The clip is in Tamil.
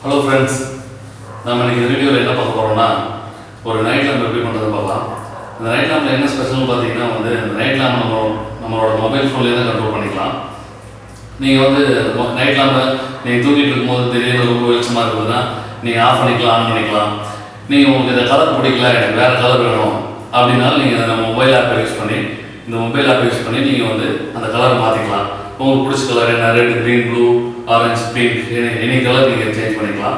ஹலோ ஃப்ரெண்ட்ஸ், நம்ம இன்றைக்கி இந்த வீடியோவில் என்ன பார்க்க போகிறோம்னா ஒரு நைட் லேம்ப் எப்படி பண்ணுறது பார்க்கலாம். இந்த நைட் லேம்பில் என்ன ஸ்பெஷல்னு பார்த்தீங்கன்னா இந்த நைட் லேம்ப் நம்மளோட மொபைல் ஃபோன்லேயே தான் கண்ட்ரோல் பண்ணிக்கலாம். நீங்கள் நைட் லேம்பை நீங்கள் தூங்கிட்டு இருக்கும்போது திடீர்னு ரொம்ப வெளிச்சமாக இருக்குதுன்னா நீங்கள் ஆஃப் பண்ணிக்கலாம், ஆன் பண்ணிக்கலாம். நீங்கள் உங்களுக்கு இந்த கலர் பிடிக்கல, எனக்கு வேறு கலர் வேணும் அப்படின்னாலும் நீங்கள் நம்ம மொபைல் ஆப்பை யூஸ் பண்ணி நீங்கள் அந்த கலரை மாற்றிக்கலாம். உங்களுக்கு பிடிச்ச கலர் என்ன, red, green, blue, orange, pink, any colour நீங்கள் சேஞ்ச் பண்ணிக்கலாம்.